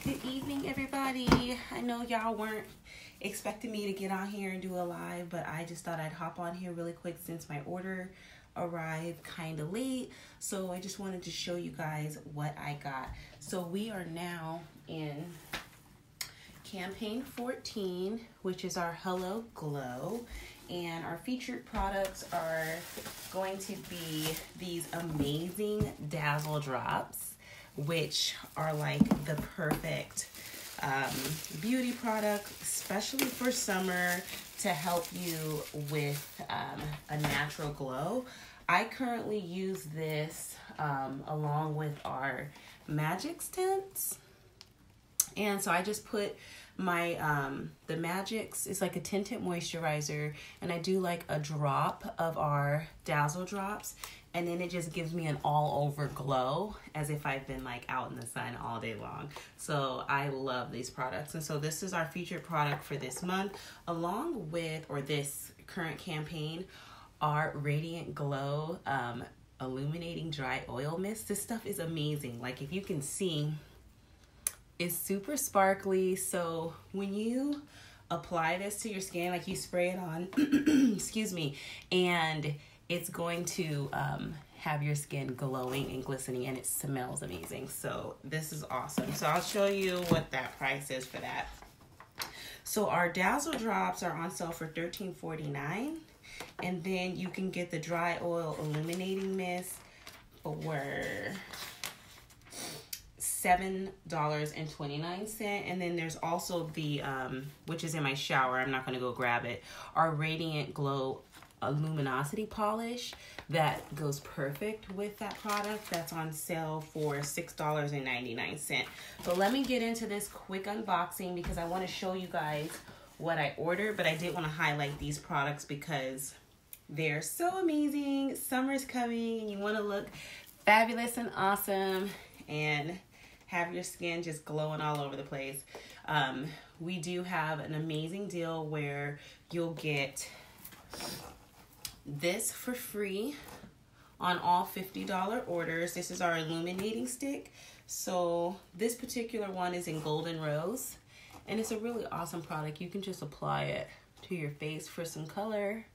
Good evening, everybody. I know y'all weren't expecting me to get on here and do a live, but I just thought I'd hop on here really quick since my order arrived kind of late. So I just wanted to show you guys what I got. So we are now in campaign 14, which is our Hello Glow. And our featured products are going to be these amazing dazzle drops, which are like the perfect beauty product, especially for summer, to help you with a natural glow. I currently use this along with our Magic tints. And so I just put my, the Magic's is like a tinted moisturizer, and I do like a drop of our dazzle drops, and then it just gives me an all over glow as if I've been like out in the sun all day long. So I love these products. And so this is our featured product for this month, along with, or this current campaign, our Radiant Glow Illuminating Dry Oil Mist. This stuff is amazing. Like, if you can see, it's super sparkly. So when you apply this to your skin, like you spray it on, excuse me, and it's going to have your skin glowing and glistening, and it smells amazing. So this is awesome. So I'll show you what that price is for that. So our dazzle drops are on sale for $13.49, and then you can get the dry oil illuminating mist for $7.29, and then there's also the which is in my shower, I'm not going to go grab it, our Radiant Glow Luminosity polish that goes perfect with that product. That's on sale for $6.99. So let me get into this quick unboxing because I want to show you guys what I ordered, but I did want to highlight these products because they're so amazing. Summer's coming and you want to look fabulous and awesome and have your skin just glowing all over the place. We do have an amazing deal where you'll get this for free on all $50 orders. This is our illuminating stick. So this particular one is in Golden Rose, and it's a really awesome product. You can just apply it to your face for some color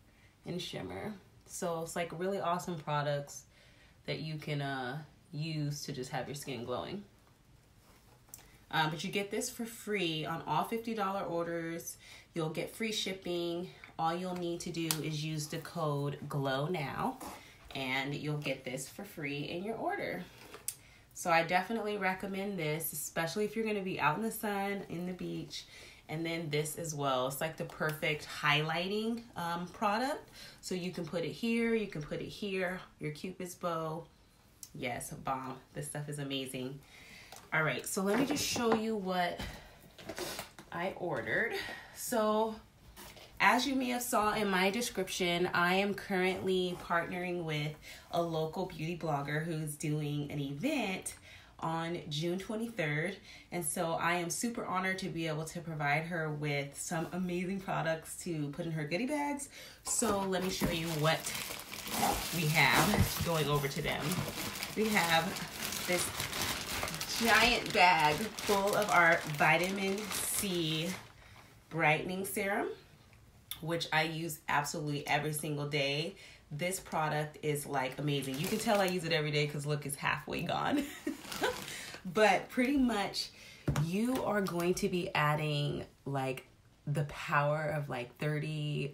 and shimmer. So it's like really awesome products that you can use to just have your skin glowing. But you get this for free on all $50 orders. You'll get free shipping. All you'll need to do is use the code GLOWNOW, and you'll get this for free in your order. So I definitely recommend this, especially if you're going to be out in the sun, in the beach. And then this as well. It's like the perfect highlighting product. So you can put it here, you can put it here, your Cupid's bow. Yes, bomb. This stuff is amazing. All right, so let me just show you what I ordered. So as you may have saw in my description, I am currently partnering with a local beauty blogger who's doing an event on June 23rd. And so I am super honored to be able to provide her with some amazing products to put in her goodie bags. So let me show you what we have going over to them. We have this giant bag full of our vitamin C brightening serum, which I use absolutely every single day. This product is like amazing. You can tell I use it every day because look, it's halfway gone. But pretty much you are going to be adding like the power of like 30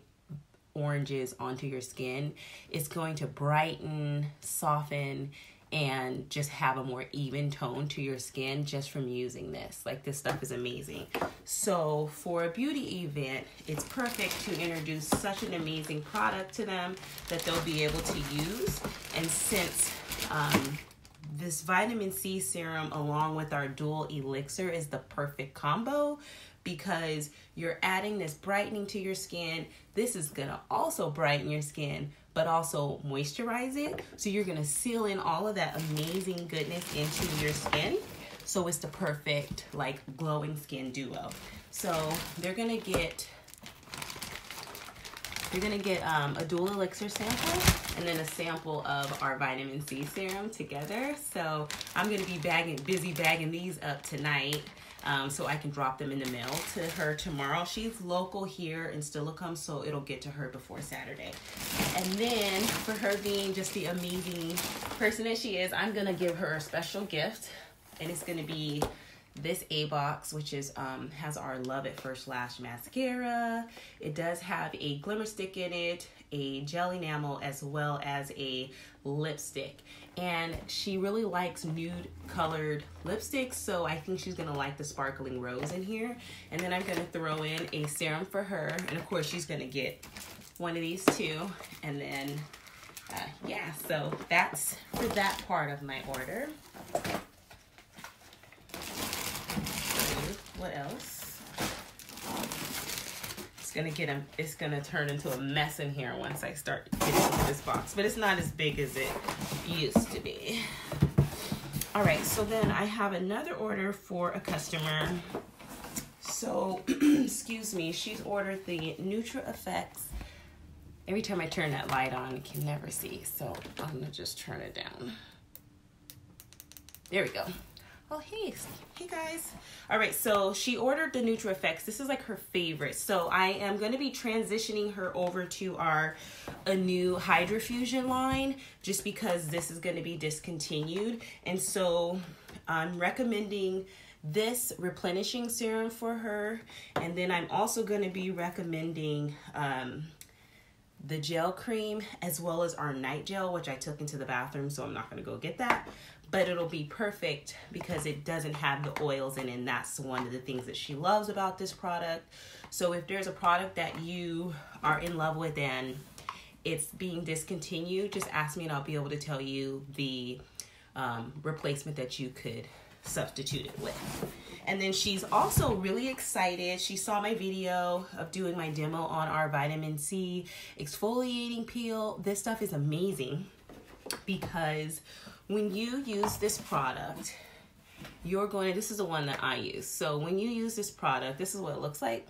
oranges onto your skin. It's going to brighten, soften, and just have a more even tone to your skin just from using this. Like, this stuff is amazing. So for a beauty event, it's perfect to introduce such an amazing product to them that they'll be able to use. And since this vitamin C serum along with our dual elixir is the perfect combo, because you're adding this brightening to your skin. This is gonna also brighten your skin, but also moisturize it. So you're gonna seal in all of that amazing goodness into your skin. So it's the perfect like glowing skin duo. So they're gonna get a dual elixir sample, and then a sample of our vitamin C serum together. So I'm going to be busy bagging these up tonight. So I can drop them in the mail to her tomorrow. She's local here in Steilacoom, so it'll get to her before Saturday. And then for her being just the amazing person that she is, I'm gonna give her a special gift, and it's gonna be this A-Box, which is has our Love at First Lash mascara. It does have a glimmer stick in it, a gel enamel, as well as a lipstick. And she really likes nude colored lipsticks, so I think she's gonna like the sparkling rose in here. And then I'm gonna throw in a serum for her, and of course she's gonna get one of these too. And then yeah, so that's for that part of my order. What else? It's gonna turn into a mess in here once I start getting into this box, but it's not as big as it used to be. All right, so then I have another order for a customer. So, excuse me, she's ordered the Nutra Effects. Every time I turn that light on, you can never see, so I'm gonna just turn it down. There we go. Oh, hey guys. All right, so she ordered the Nutra Effects. This is like her favorite. So I am going to be transitioning her over to a new Hydrofusion line, just because this is going to be discontinued. And so I'm recommending this replenishing serum for her. And then I'm also going to be recommending the gel cream, as well as our night gel, which I took into the bathroom, so I'm not going to go get that. But it'll be perfect because it doesn't have the oils in it, and that's one of the things that she loves about this product. So if there's a product that you are in love with and it's being discontinued, just ask me and I'll be able to tell you the replacement that you could substitute it with. And then she's also really excited. She saw my video of doing my demo on our vitamin C exfoliating peel. This stuff is amazing because when you use this product, this is the one that I use. So when you use this product, this is what it looks like.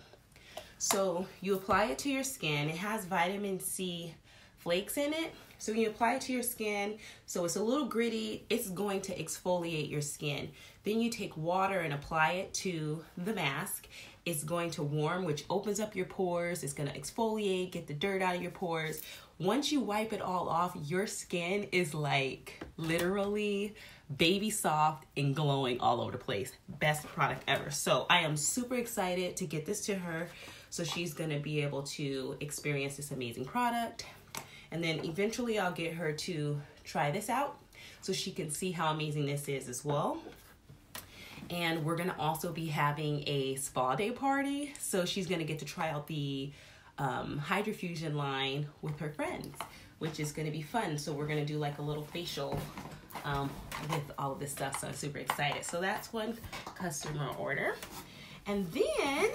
So you apply it to your skin. It has vitamin C flakes in it. So when you apply it to your skin, so it's a little gritty, it's going to exfoliate your skin. Then you take water and apply it to the mask. It's going to warm, which opens up your pores. It's going to exfoliate, get the dirt out of your pores. Once you wipe it all off, your skin is like literally baby soft and glowing all over the place. Best product ever. So I am super excited to get this to her, so she's going to be able to experience this amazing product. And then eventually I'll get her to try this out so she can see how amazing this is as well. And we're gonna also be having a spa day party. So she's gonna get to try out the Hydrofusion line with her friends, which is gonna be fun. So we're gonna do like a little facial with all of this stuff. So I'm super excited. So that's one customer order. And then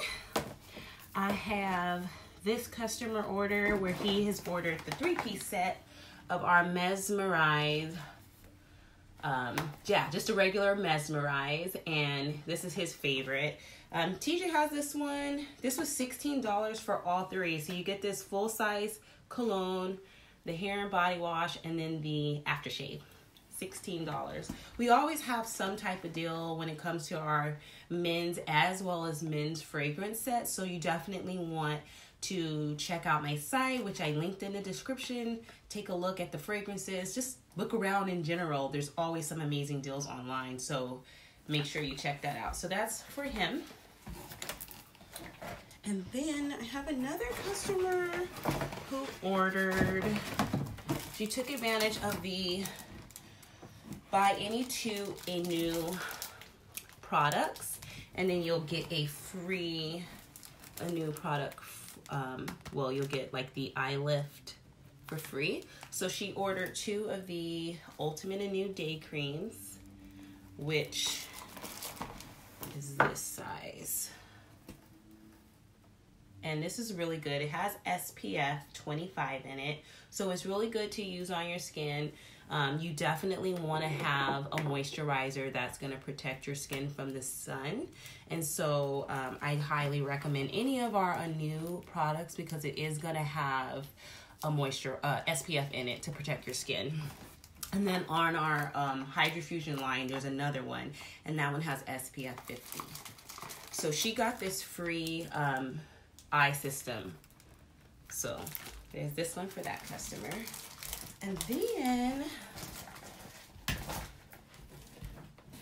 I have this customer order where he has ordered the 3-piece set of our Mesmerize, just a regular Mesmerize, and this is his favorite. TJ has this one. This was $16 for all 3. So you get this full-size cologne, the hair and body wash, and then the aftershave. $16. We always have some type of deal when it comes to our men's as well as men's fragrance sets. So you definitely want to check out my site, which I linked in the description. Take a look at the fragrances. Just look around in general. There's always some amazing deals online. So make sure you check that out. So that's for him. And then I have another customer who ordered. She took advantage of the buy any 2 a new products, and then you'll get a new product. You'll get like the eye lift for free. So she ordered 2 of the Ultimate and New Day Creams, which is this size. And this is really good. It has SPF 25 in it, so it's really good to use on your skin. You definitely want to have a moisturizer that's going to protect your skin from the sun. And so I highly recommend any of our new products because it is going to have a moisture SPF in it to protect your skin. And then on our Hydrofusion line, there's another one, and that one has SPF 50. So she got this free eye system. So there's this one for that customer. And then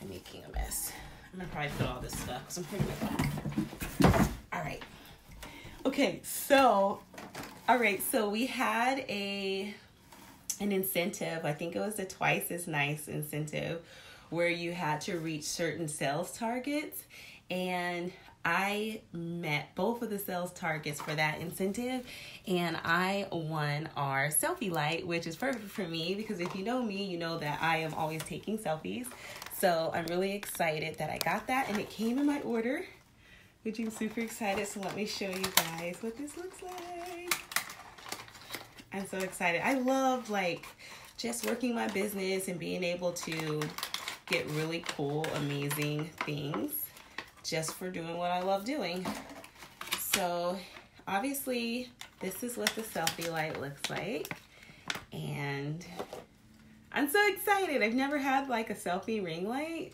I'm making a mess. I'm gonna probably put all this stuff because I'm putting it back. All right. Okay, so we had an incentive. I think it was the Twice as Nice incentive where you had to reach certain sales targets, and I met both of the sales targets for that incentive, and I won our selfie light, which is perfect for me because if you know me, you know that I am always taking selfies. So I'm really excited that I got that, and it came in my order, which I'm super excited. So let me show you guys what this looks like. I'm so excited. I love like just working my business and being able to get really cool, amazing things just for doing what I love doing. So obviously this is what the selfie light looks like, and I'm so excited. I've never had like a selfie ring light.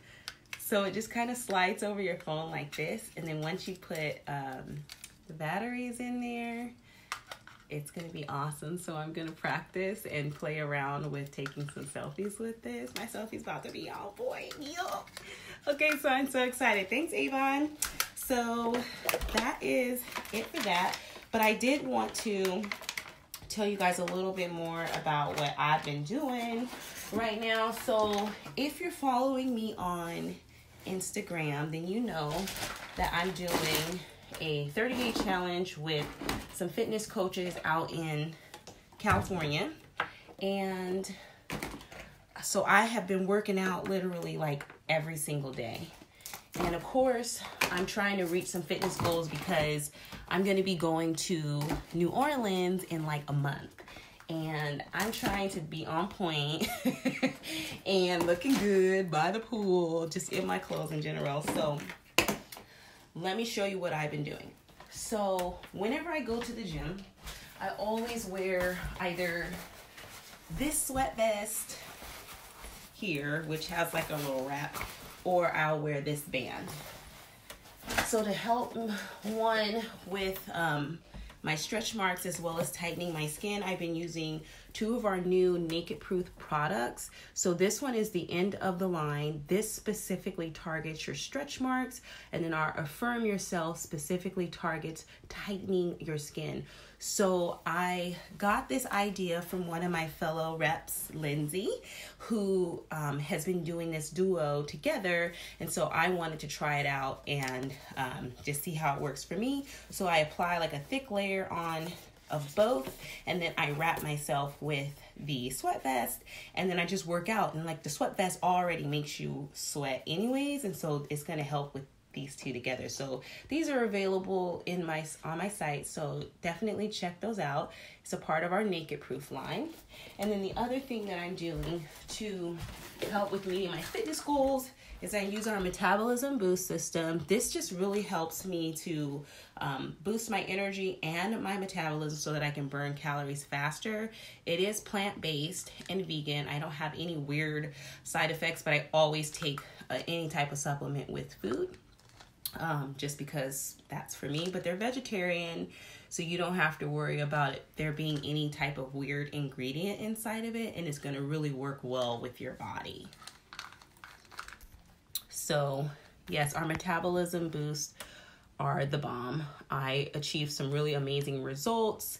So it just kind of slides over your phone like this, and then once you put the batteries in there, it's gonna be awesome. So I'm gonna practice and play around with taking some selfies with this. My selfie's about to be on point. Yo. Okay, so I'm so excited. Thanks, Avon. So that is it for that. But I did want to tell you guys a little bit more about what I've been doing right now. So if you're following me on Instagram, then you know that I'm doing a 30-day challenge with some fitness coaches out in California. And so I have been working out literally like every single day. And of course, I'm trying to reach some fitness goals because I'm going to be going to New Orleans in like a month. And I'm trying to be on point and looking good by the pool, just in my clothes in general. So let me show you what I've been doing. So whenever I go to the gym, I always wear either this sweat vest here, which has like a little wrap, or I'll wear this band. So to help one with my stretch marks as well as tightening my skin, I've been using two of our new Naked Proof products. So this one is the end of the line. This specifically targets your stretch marks, and then our Affirm Yourself specifically targets tightening your skin. So I got this idea from one of my fellow reps, Lindsay, who has been doing this duo together. And so I wanted to try it out and just see how it works for me. So I apply like a thick layer on of both, and then I wrap myself with the sweat vest, and then I just work out. And like the sweat vest already makes you sweat anyways, and so it's going to help with these two together. So these are available on my site, so definitely check those out. It's a part of our Naked Proof line. And then the other thing that I'm doing to help with meeting my fitness goals is I use our metabolism boost system. This just really helps me to boost my energy and my metabolism so that I can burn calories faster. It is plant-based and vegan. I don't have any weird side effects, but I always take any type of supplement with food. Just because that's for me, but they're vegetarian, so you don't have to worry about it there being any type of weird ingredient inside of it, and it's going to really work well with your body. So yes, our metabolism boosts are the bomb. I achieved some really amazing results.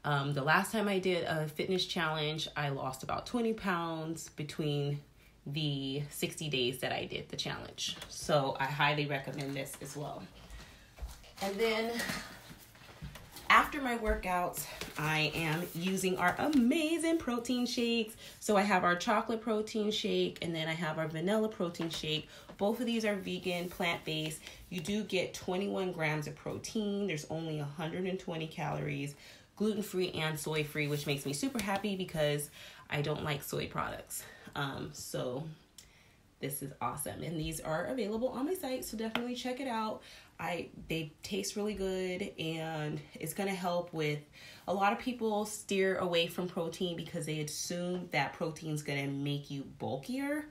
The last time I did a fitness challenge, I lost about 20 pounds between the 60 days that I did the challenge. So I highly recommend this as well. And then after my workouts, I am using our amazing protein shakes. So I have our chocolate protein shake, and then I have our vanilla protein shake. Both of these are vegan, plant-based. You do get 21 grams of protein. There's only 120 calories, gluten-free and soy-free, which makes me super happy because I don't like soy products. So this is awesome. And these are available on my site, so definitely check it out. They taste really good, and it's going to help with a lot of people steer away from protein because they assume that protein is going to make you bulkier.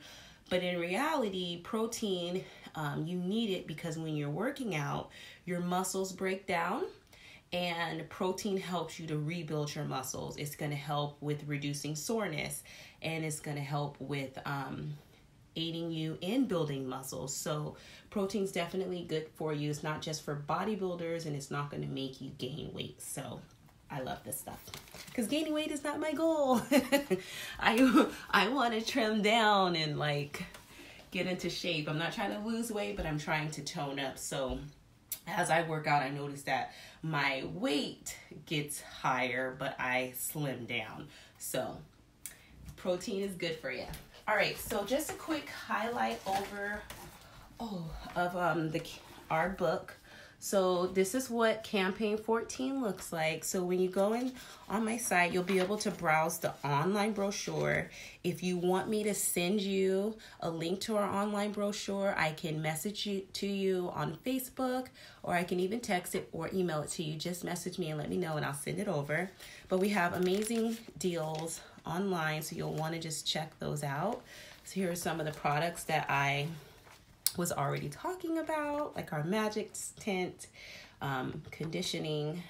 But in reality, protein, you need it because when you're working out, your muscles break down, and protein helps you to rebuild your muscles. It's going to help with reducing soreness, and it's going to help with aiding you in building muscles. So protein's definitely good for you. It's not just for bodybuilders, and it's not going to make you gain weight. So I love this stuff because gaining weight is not my goal. I want to trim down and like get into shape. I'm not trying to lose weight, but I'm trying to tone up. So as I work out, I notice that my weight gets higher, but I slim down. So protein is good for you. All right, so just a quick highlight over of our book. So this is what campaign 14 looks like. So when you go in on my site, you'll be able to browse the online brochure. If you want me to send you a link to our online brochure, I can message it to you on Facebook, or I can even text it or email it to you. Just message me and let me know, and I'll send it over. But we have amazing deals online, so you'll want to just check those out. So here are some of the products that I was already talking about, like our magic tint, conditioning,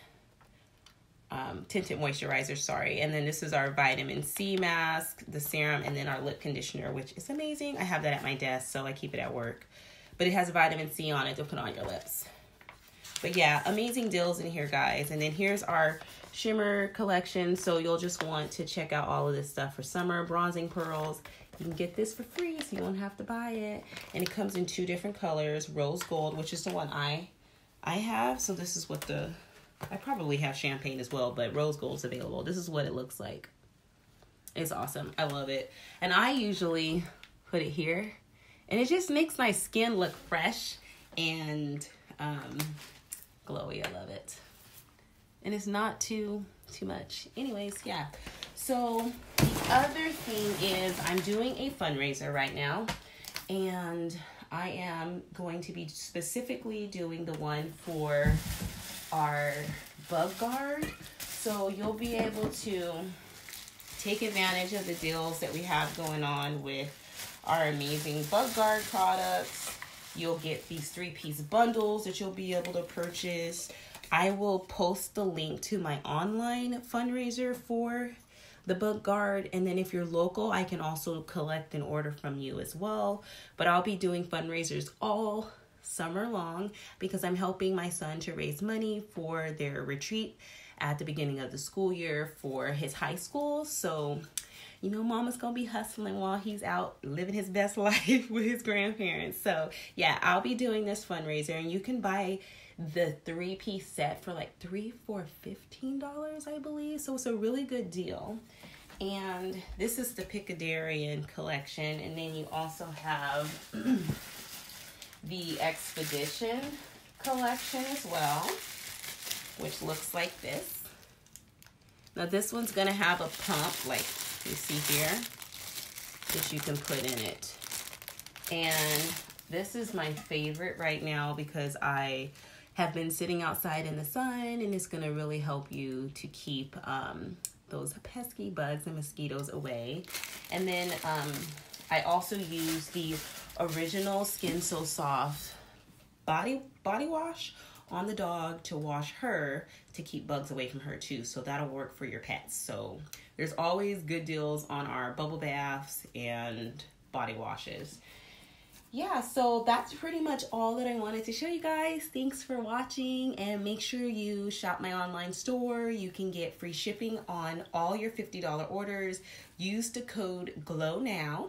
tinted moisturizer, sorry. And then this is our vitamin C mask, the serum, and then our lip conditioner, which is amazing. I have that at my desk, so I keep it at work. But it has vitamin C on it to put on your lips. But yeah, amazing deals in here, guys. And then here's our shimmer collection. So you'll just want to check out all of this stuff for summer. Bronzing pearls. You can get this for free, so you won't have to buy it. And it comes in 2 different colors. Rose gold, which is the one I have. So this is what I probably have champagne as well, but rose gold is available. This is what it looks like. It's awesome. I love it. And I usually put it here, and it just makes my skin look fresh and glowy. I love it. And it's not too much. Anyways, yeah. So the other thing is I'm doing a fundraiser right now, and I am going to be specifically doing the one for our bug guard. So you'll be able to take advantage of the deals that we have going on with our amazing bug guard products. You'll get these 3-piece bundles that you'll be able to purchase. I will post the link to my online fundraiser for the bug guard, and then if you're local, I can also collect an order from you as well. But I'll be doing fundraisers all summer long because I'm helping my son to raise money for their retreat at the beginning of the school year for his high school. So, you know, mama's gonna be hustling while he's out living his best life with his grandparents. So yeah, I'll be doing this fundraiser, and you can buy the 3-piece set for like $3 for $15, I believe. So it's a really good deal. And this is the Picadarian collection. And then you also have the Expedition collection as well, which looks like this. Now this one's gonna have a pump, like you see here, that you can put in it. And this is my favorite right now because I have been sitting outside in the sun, and it's going to really help you to keep those pesky bugs and mosquitoes away. And then I also use the original Skin So Soft body wash on the dog to wash her to keep bugs away from her too. So that'll work for your pets. So there's always good deals on our bubble baths and body washes. Yeah, so that's pretty much all that I wanted to show you guys. Thanks for watching, and make sure you shop my online store. You can get free shipping on all your $50 orders. Use the code GLOWNOW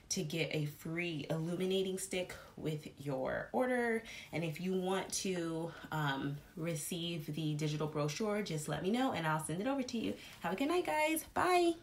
to get a free illuminating stick with your order. And if you want to receive the digital brochure, just let me know and I'll send it over to you. Have a good night, guys. Bye.